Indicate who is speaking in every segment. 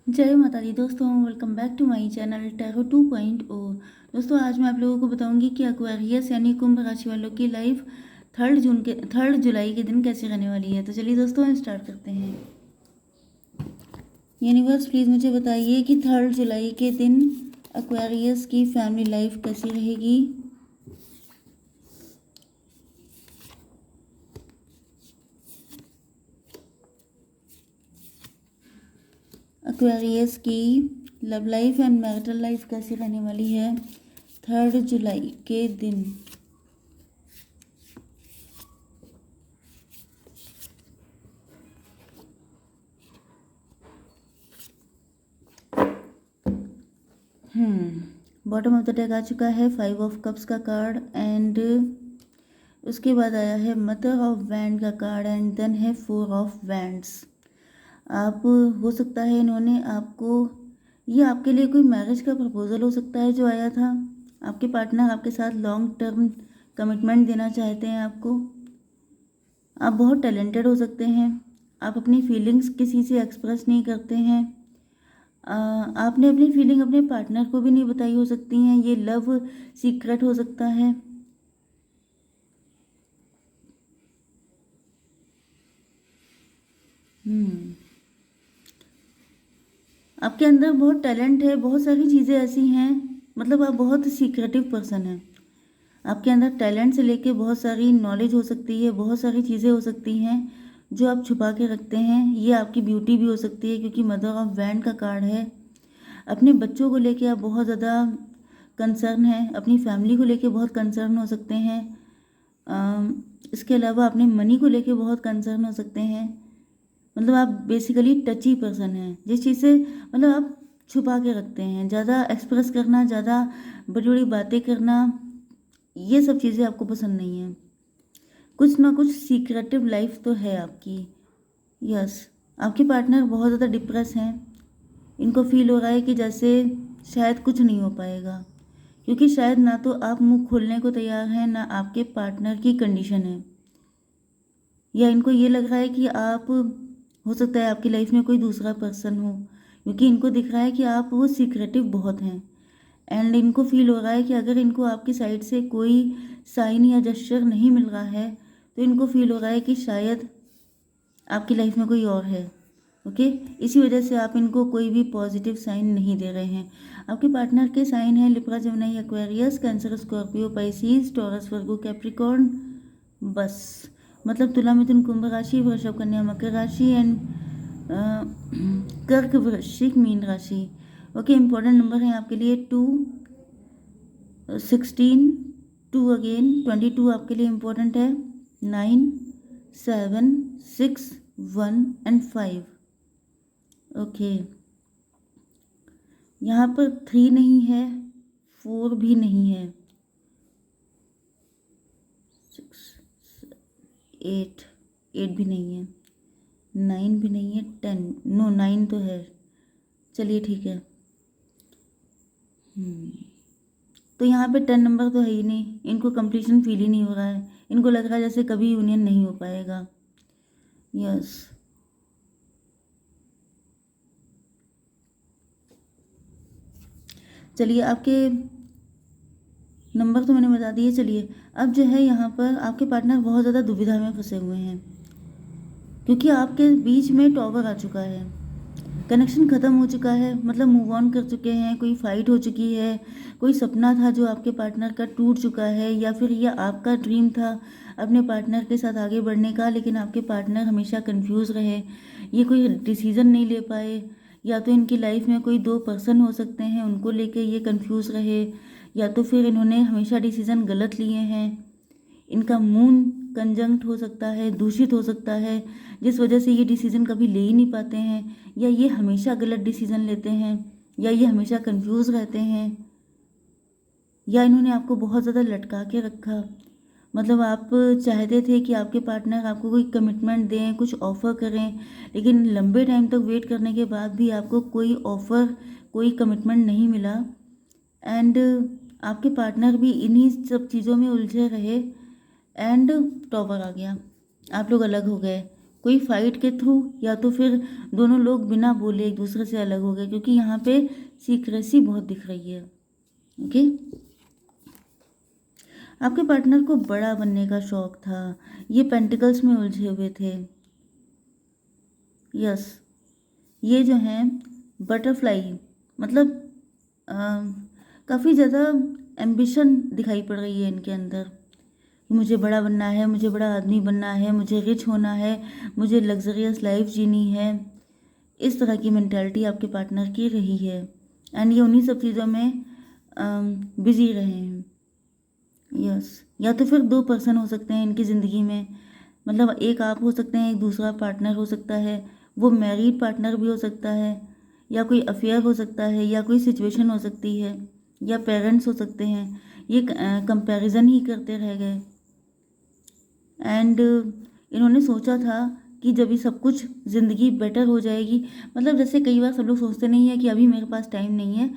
Speaker 1: जय माता दी दोस्तों, welcome back to my channel tarot 2.0। दोस्तों आज मैं आप लोगों को बताऊंगी कि एक्वेरियस यानी कुंभ राशि वालों की लाइफ 3 जुलाई के दिन कैसे रहने वाली है। तो चलिए दोस्तों हम स्टार्ट करते हैं। यूनिवर्स प्लीज़ मुझे बताइए कि 3 जुलाई के दिन एक्वेरियस की फैमिली लाइफ कैसी रहेगी। एक्वेरियस की love life and marital life कैसी रहने वाली है 3 जुलाई के दिन। बॉटम ऑफ द डेक आ चुका है 5 ऑफ कप्स का कार्ड एंड उसके बाद आया है मदर ऑफ वैंड का कार्ड एंड देन है 4 ऑफ वैंड्स। आप हो सकता है इन्होंने आपको, ये आपके लिए कोई मैरिज का प्रपोजल हो सकता है जो आया था। आपके पार्टनर आपके साथ लॉन्ग टर्म कमिटमेंट देना चाहते हैं आपको। आप बहुत टैलेंटेड हो सकते हैं। आप अपनी फीलिंग्स किसी से एक्सप्रेस नहीं करते हैं। आपने अपनी फीलिंग अपने पार्टनर को भी नहीं बताई हो सकती हैं। ये लव सीक्रेट हो सकता है। आपके अंदर बहुत टैलेंट है, बहुत सारी चीज़ें ऐसी हैं, मतलब आप बहुत सीक्रेटिव पर्सन हैं। आपके अंदर टैलेंट से लेके बहुत सारी नॉलेज हो सकती है, बहुत सारी चीज़ें हो सकती हैं जो आप छुपा के रखते हैं। ये आपकी ब्यूटी भी हो सकती है क्योंकि मदर ऑफ वैंड का कार्ड है। अपने बच्चों को लेके आप बहुत ज़्यादा कंसर्न हैं, अपनी फैमिली को लेके बहुत कंसर्न हो सकते हैं। इसके अलावा अपने मनी को लेके बहुत कंसर्न हो सकते हैं। मतलब आप बेसिकली टची पर्सन हैं, जिस चीज़ से मतलब आप छुपा के रखते हैं। ज़्यादा एक्सप्रेस करना, ज़्यादा बड़ी बड़ी बातें करना, ये सब चीज़ें आपको पसंद नहीं है। कुछ ना कुछ सीक्रेटिव लाइफ तो है आपकी। यस, आपके पार्टनर बहुत ज़्यादा डिप्रेस हैं। इनको फील हो रहा है कि जैसे शायद कुछ नहीं हो पाएगा, क्योंकि शायद ना तो आप मुंह खोलने को तैयार हैं, ना आपके पार्टनर की कंडीशन है। या इनको ये लग रहा है कि आप, हो सकता है आपकी लाइफ में कोई दूसरा पर्सन हो, क्योंकि इनको दिख रहा है कि आप वो सीक्रेटिव बहुत हैं। एंड इनको फील हो रहा है कि अगर इनको आपकी साइड से कोई साइन या जेस्चर नहीं मिल रहा है तो इनको फील हो रहा है कि शायद आपकी लाइफ में कोई और है। ओके, इसी वजह से आप इनको कोई भी पॉजिटिव साइन नहीं दे रहे हैं। आपके पार्टनर के साइन है Libra, Gemini, Aquarius, Cancer, Scorpio, Pisces, Taurus, Virgo, Capricorn. बस मतलब तुला, मिथुन, कुंभ राशि, वृषभ, कन्या, मकर राशि एंड कर्क, वृश्चिक, मीन राशि। ओके, इंपॉर्टेंट नंबर है आपके लिए 2, 16, 2 अगेन 22 आपके लिए इम्पोर्टेंट है। 9, 7, 6, 1 एंड 5। ओके, यहाँ पर 3 नहीं है, 4 भी नहीं है, 8 8 भी नहीं है, 9 भी नहीं है, 10 नो 9 तो है। चलिए ठीक है। तो यहाँ पे 10 नंबर तो है ही नहीं। इनको कंप्लीशन फील ही नहीं हो रहा है। इनको लग रहा है जैसे कभी यूनियन नहीं हो पाएगा। यस, चलिए आपके नंबर तो मैंने बता दिए। चलिए अब जो है यहाँ पर आपके पार्टनर बहुत ज़्यादा दुविधा में फंसे हुए हैं, क्योंकि आपके बीच में टॉवर आ चुका है। कनेक्शन ख़त्म हो चुका है, मतलब मूव ऑन कर चुके हैं। कोई फाइट हो चुकी है, कोई सपना था जो आपके पार्टनर का टूट चुका है, या फिर यह आपका ड्रीम था अपने पार्टनर के साथ आगे बढ़ने का, लेकिन आपके पार्टनर हमेशा कंफ्यूज रहे। ये कोई डिसीज़न नहीं ले पाए। या तो इनकी लाइफ में कोई 2 पर्सन हो सकते हैं, उनको लेके ये कंफ्यूज रहे, या तो फिर इन्होंने हमेशा डिसीज़न गलत लिए हैं। इनका मून कंजंक्ट हो सकता है, दूषित हो सकता है, जिस वजह से ये डिसीज़न कभी ले ही नहीं पाते हैं, या ये हमेशा गलत डिसीज़न लेते हैं, या ये हमेशा कंफ्यूज रहते हैं, या इन्होंने आपको बहुत ज़्यादा लटका के रखा। मतलब आप चाहते थे कि आपके पार्टनर आपको कोई कमिटमेंट दें, कुछ ऑफ़र करें, लेकिन लंबे टाइम तक वेट करने के बाद भी आपको कोई ऑफ़र, कोई कमिटमेंट नहीं मिला। एंड आपके पार्टनर भी इन्हीं सब चीज़ों में उलझे रहे एंड टॉवर आ गया। आप लोग अलग हो गए। कोई फाइट के थ्रू, या तो फिर दोनों लोग बिना बोले एक दूसरे से अलग हो गए, क्योंकि यहाँ पे सीक्रेसी बहुत दिख रही है। ओके, आपके पार्टनर को बड़ा बनने का शौक था, ये पेंटिकल्स में उलझे हुए थे। यस, ये जो हैं बटरफ्लाई, मतलब काफ़ी ज़्यादा एम्बिशन दिखाई पड़ रही है इनके अंदर। मुझे बड़ा बनना है, मुझे बड़ा आदमी बनना है, मुझे रिच होना है, मुझे लग्जरियस लाइफ जीनी है। इस तरह की मेंटालिटी आपके पार्टनर की रही है, एंड ये उन्हीं सब चीज़ों में बिजी रहे हैं। यस, या तो फिर दो पर्सन हो सकते हैं इनकी ज़िंदगी में, मतलब एक आप हो सकते हैं, एक दूसरा पार्टनर हो सकता है, वो मैरिड पार्टनर भी हो सकता है, या कोई अफेयर हो सकता है, या कोई सिचुएशन हो सकती है, या पेरेंट्स हो सकते हैं। ये कंपैरिजन ही करते रह गए, एंड इन्होंने सोचा था कि जब ये सब कुछ ज़िंदगी बेटर हो जाएगी, मतलब जैसे कई बार सब लोग सोचते नहीं है कि अभी मेरे पास टाइम नहीं है,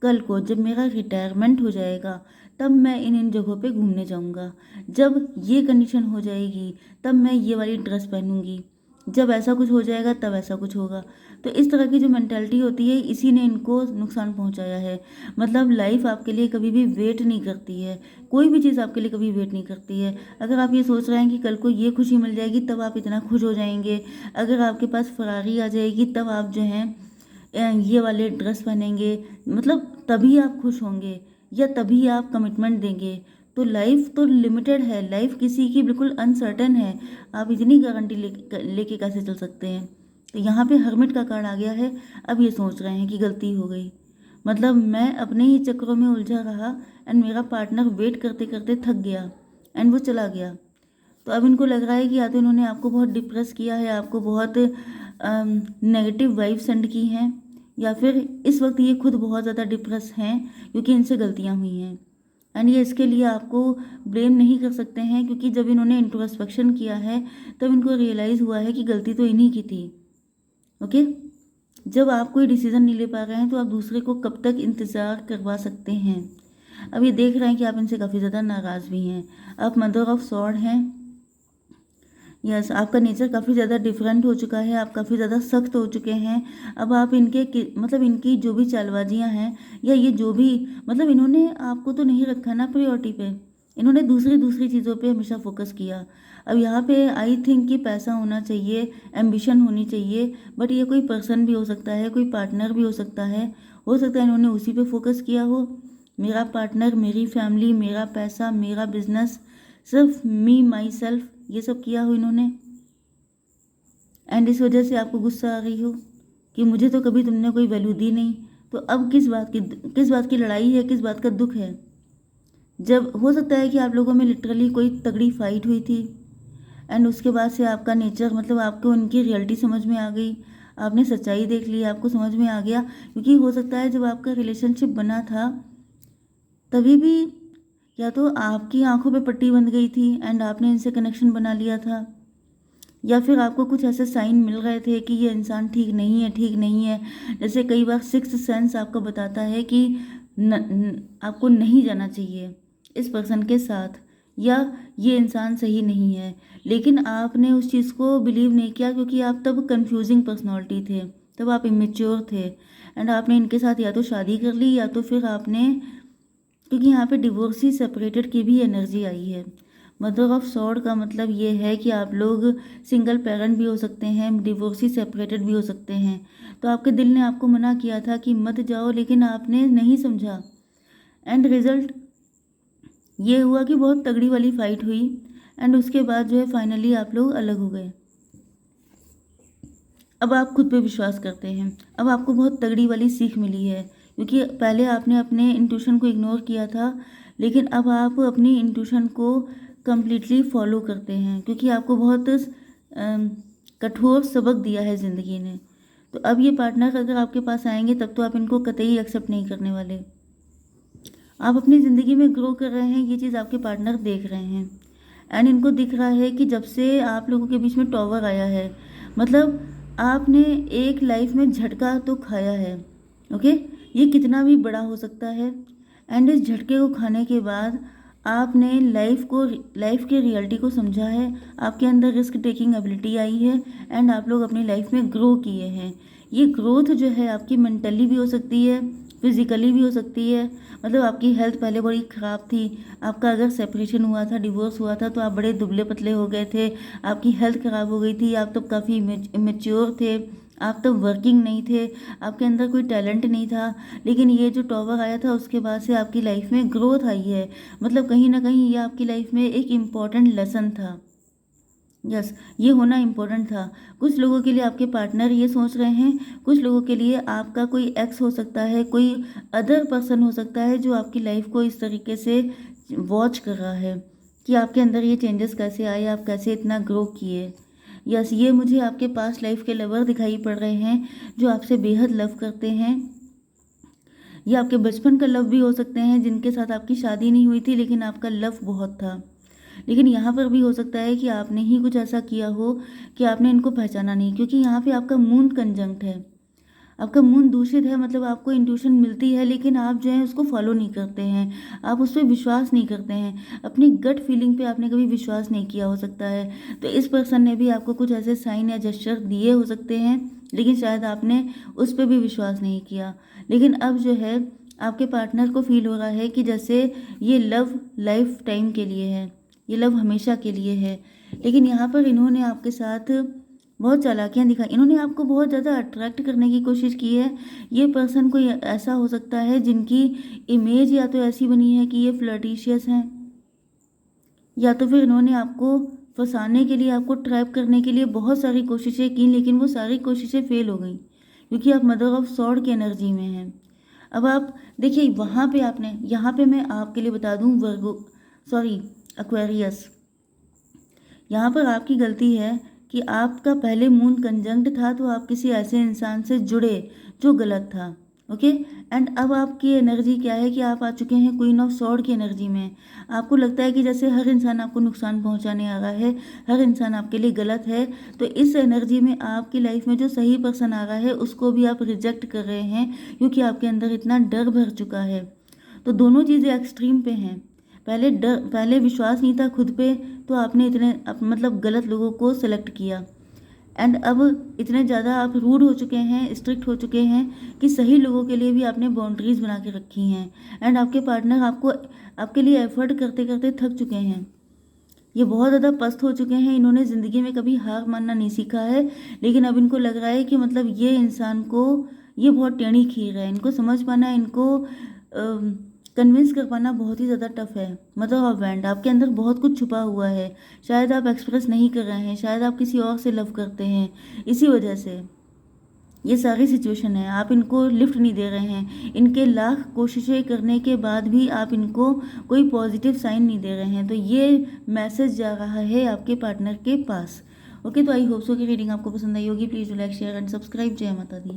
Speaker 1: कल को जब मेरा रिटायरमेंट हो जाएगा तब मैं इन इन जगहों पे घूमने जाऊंगा, जब ये कंडीशन हो जाएगी तब मैं ये वाली ड्रेस पहनूंगी, जब ऐसा कुछ हो जाएगा तब ऐसा कुछ होगा। तो इस तरह की जो मेंटालिटी होती है, इसी ने इनको नुकसान पहुंचाया है। मतलब लाइफ आपके लिए कभी भी वेट नहीं करती है, कोई भी चीज़ आपके लिए कभी वेट नहीं करती है। अगर आप ये सोच रहे हैं कि कल को ये खुशी मिल जाएगी तब आप इतना खुश हो जाएंगे, अगर आपके पास फरारी आ जाएगी तब आप जो हैं ये वाले ड्रेस पहनेंगे, मतलब तभी आप खुश होंगे या तभी आप कमिटमेंट देंगे, तो लाइफ तो लिमिटेड है, लाइफ किसी की बिल्कुल अनसर्टन है। आप इतनी गारंटी लेके कैसे चल सकते हैं? तो यहाँ पे हर्मिट का कार्ड आ गया है। अब ये सोच रहे हैं कि गलती हो गई, मतलब मैं अपने ही चक्रों में उलझा रहा, एंड मेरा पार्टनर वेट करते करते थक गया एंड वो चला गया। तो अब इनको लग रहा है कि या तो इन्होंने आपको बहुत डिप्रेस किया है, आपको बहुत नेगेटिव वाइब सेंड की हैं, या फिर इस वक्त ये खुद बहुत ज़्यादा डिप्रेस हैं क्योंकि इनसे गलतियाँ हुई हैं, एंड ये इसके लिए आपको ब्लेम नहीं कर सकते हैं, क्योंकि जब इन्होंने इंट्रोस्पेक्शन किया है तब इनको रियलाइज़ हुआ है कि गलती तो इन्हीं की थी। ओके, जब आप कोई डिसीज़न नहीं ले पा रहे हैं तो आप दूसरे को कब तक इंतज़ार करवा सकते हैं? अब ये देख रहे हैं कि आप इनसे काफ़ी ज़्यादा नाराज़ भी हैं। आप मदर ऑफ सॉर्ड हैं। यस, आपका नेचर काफ़ी ज़्यादा डिफरेंट हो चुका है, आप काफ़ी ज़्यादा सख्त हो चुके हैं। अब आप मतलब इनकी जो भी चालबाजियाँ हैं, या ये जो भी, मतलब इन्होंने आपको तो नहीं रखा ना प्रायोरिटी पे, इन्होंने दूसरी दूसरी चीज़ों पे हमेशा फोकस किया। अब यहाँ पे आई थिंक कि पैसा होना चाहिए, एम्बिशन होनी चाहिए, बट ये कोई पर्सन भी हो सकता है, कोई पार्टनर भी हो सकता है इन्होंने उसी पे फोकस किया हो। मेरा पार्टनर, मेरी फैमिली, मेरा पैसा, मेरा बिजनेस, सिर्फ मी माई सेल्फ, ये सब किया हो इन्होंने, एंड इस वजह से आपको गुस्सा आ रही हो कि मुझे तो कभी तुमने कोई वैल्यू दी नहीं। तो अब किस बात की लड़ाई है, किस बात का दुख है? जब हो सकता है कि आप लोगों में लिटरली कोई तगड़ी फाइट हुई थी, एंड उसके बाद से आपका नेचर, मतलब आपको उनकी रियलिटी समझ में आ गई, आपने सच्चाई देख ली, आपको समझ में आ गया। क्योंकि हो सकता है जब आपका रिलेशनशिप बना था तभी भी या तो आपकी आंखों पे पट्टी बंध गई थी एंड आपने इनसे कनेक्शन बना लिया था, या फिर आपको कुछ ऐसे साइन मिल रहे थे कि ये इंसान ठीक नहीं है, ठीक नहीं है। जैसे कई बार सिक्स्थ सेंस आपको बताता है कि आपको नहीं जाना चाहिए इस पर्सन के साथ, या ये इंसान सही नहीं है, लेकिन आपने उस चीज़ को बिलीव नहीं किया क्योंकि आप तब कंफ्यूजिंग पर्सनालिटी थे, तब आप इमेच्योर थे, एंड आपने इनके साथ या तो शादी कर ली या तो फिर आपने, क्योंकि यहाँ पे डिवोर्सी सेपरेटेड की भी एनर्जी आई है। मदर ऑफ सॉर्ड का मतलब ये है कि आप लोग सिंगल पेरेंट भी हो सकते हैं, डिवोर्सी सेपरेटेड भी हो सकते हैं। तो आपके दिल ने आपको मना किया था कि मत जाओ, लेकिन आपने नहीं समझा, एंड रिजल्ट ये हुआ कि बहुत तगड़ी वाली फाइट हुई, एंड उसके बाद जो है फाइनली आप लोग अलग हो गए। अब आप खुद पे विश्वास करते हैं, अब आपको बहुत तगड़ी वाली सीख मिली है, क्योंकि पहले आपने अपने इंट्यूशन को इग्नोर किया था, लेकिन अब आप अपनी इंट्यूशन को कम्प्लीटली फॉलो करते हैं, क्योंकि आपको बहुत कठोर सबक दिया है ज़िंदगी ने। तो अब ये पार्टनर अगर आपके पास आएंगे तब तो आप इनको कतई एक्सेप्ट नहीं करने वाले। आप अपनी ज़िंदगी में ग्रो कर रहे हैं, ये चीज़ आपके पार्टनर देख रहे हैं, एंड इनको दिख रहा है कि जब से आप लोगों के बीच में टॉवर आया है, मतलब आपने एक लाइफ में झटका तो खाया है। ओके, ये कितना भी बड़ा हो सकता है, एंड इस झटके को खाने के बाद आपने लाइफ के रियलिटी को समझा है, आपके अंदर रिस्क टेकिंग एबिलिटी आई है एंड आप लोग अपनी लाइफ में ग्रो किए हैं। ये ग्रोथ जो है आपकी मेंटली भी हो सकती है, फिजिकली भी हो सकती है। मतलब आपकी हेल्थ पहले बड़ी ख़राब थी, आपका अगर सेपरेशन हुआ था, डिवोर्स हुआ था, तो आप बड़े दुबले पतले हो गए थे, आपकी हेल्थ ख़राब हो गई थी, आप तो काफ़ी इमेच्योर थे, आप तो वर्किंग नहीं थे, आपके अंदर कोई टैलेंट नहीं था। लेकिन ये जो टॉवर आया था उसके बाद से आपकी लाइफ में ग्रोथ आई है। मतलब कहीं ना कहीं ये आपकी लाइफ में एक इम्पॉर्टेंट लेसन था। यस, ये होना इम्पोर्टेंट था। कुछ लोगों के लिए आपके पार्टनर ये सोच रहे हैं, कुछ लोगों के लिए आपका कोई एक्स हो सकता है, कोई अदर पर्सन हो सकता है जो आपकी लाइफ को इस तरीके से वॉच कर रहा है कि आपके अंदर ये चेंजेस कैसे आए, आप कैसे इतना ग्रो किए। यस, ये मुझे आपके पास्ट लाइफ के लवर दिखाई पड़ रहे हैं जो आपसे बेहद लव करते हैं। ये आपके बचपन का लव भी हो सकते हैं जिनके साथ आपकी शादी नहीं हुई थी लेकिन आपका लव बहुत था। लेकिन यहाँ पर भी हो सकता है कि आपने ही कुछ ऐसा किया हो कि आपने इनको पहचाना नहीं, क्योंकि यहाँ पे आपका मून कंजंक्ट है, आपका मून दूषित है। मतलब आपको इंट्यूशन मिलती है लेकिन आप जो है उसको फॉलो नहीं करते हैं, आप उस पर विश्वास नहीं करते हैं, अपनी गट फीलिंग पे आपने कभी विश्वास नहीं किया हो सकता है। तो इस पर्सन ने भी आपको कुछ ऐसे साइन या जेस्चर दिए हो सकते हैं लेकिन शायद आपने उस पर भी विश्वास नहीं किया। लेकिन अब जो है आपके पार्टनर को फील हो रहा है कि जैसे ये लव लाइफ टाइम के लिए है, ये लव हमेशा के लिए है। लेकिन यहाँ पर इन्होंने आपके साथ बहुत चालाकियाँ दिखाई, इन्होंने आपको बहुत ज़्यादा अट्रैक्ट करने की कोशिश की है। ये पर्सन कोई ऐसा हो सकता है जिनकी इमेज या तो ऐसी बनी है कि ये फ्लर्टिशियस हैं, या तो फिर इन्होंने आपको फंसाने के लिए, आपको ट्रैप करने के लिए बहुत सारी कोशिशें की लेकिन वो सारी कोशिशें फेल हो गई, क्योंकि आप मदर ऑफ सॉर्ड की एनर्जी में हैं। अब आप देखिए वहाँ पे आपने, यहाँ पे मैं आपके लिए बता दूँ एक्वेरियस, यहाँ पर आपकी गलती है कि आपका पहले मून कंजंक्ट था तो आप किसी ऐसे इंसान से जुड़े जो गलत था। ओके, एंड अब आपकी एनर्जी क्या है कि आप आ चुके हैं क्वीन ऑफ सॉर्ड की एनर्जी में। आपको लगता है कि जैसे हर इंसान आपको नुकसान पहुंचाने आ रहा है, हर इंसान आपके लिए गलत है। तो इस एनर्जी में आपकी लाइफ में जो सही पर्सन आ रहा है उसको भी आप रिजेक्ट कर रहे हैं, क्योंकि आपके अंदर इतना डर भर चुका है। तो दोनों चीज़ें एक्सट्रीम पे हैं। पहले विश्वास नहीं था खुद पे, तो आपने मतलब गलत लोगों को सेलेक्ट किया, एंड अब इतने ज़्यादा आप रूड हो चुके हैं, स्ट्रिक्ट हो चुके हैं कि सही लोगों के लिए भी आपने बाउंड्रीज बना के रखी हैं। एंड आपके पार्टनर आपके लिए एफर्ट करते करते थक चुके हैं, ये बहुत ज़्यादा पस्त हो चुके हैं। इन्होंने ज़िंदगी में कभी हार मानना नहीं सीखा है, लेकिन अब इनको लग रहा है कि मतलब ये इंसान को ये बहुत टेढ़ी खीर है, इनको समझ पाना, इनको कन्विंस कर पाना बहुत ही ज़्यादा टफ है। मदर ऑफ बैंड, आपके अंदर बहुत कुछ छुपा हुआ है, शायद आप एक्सप्रेस नहीं कर रहे हैं, शायद आप किसी और से लव करते हैं, इसी वजह से ये सारी सिचुएशन है। आप इनको लिफ्ट नहीं दे रहे हैं, इनके लाख कोशिशें करने के बाद भी आप इनको कोई पॉजिटिव साइन नहीं दे रहे हैं। तो ये मैसेज जा रहा है आपके पार्टनर के पास। ओके, तो आई होप सो कि रीडिंग आपको पसंद आई होगी। Please like share and subscribe. जय माता दी।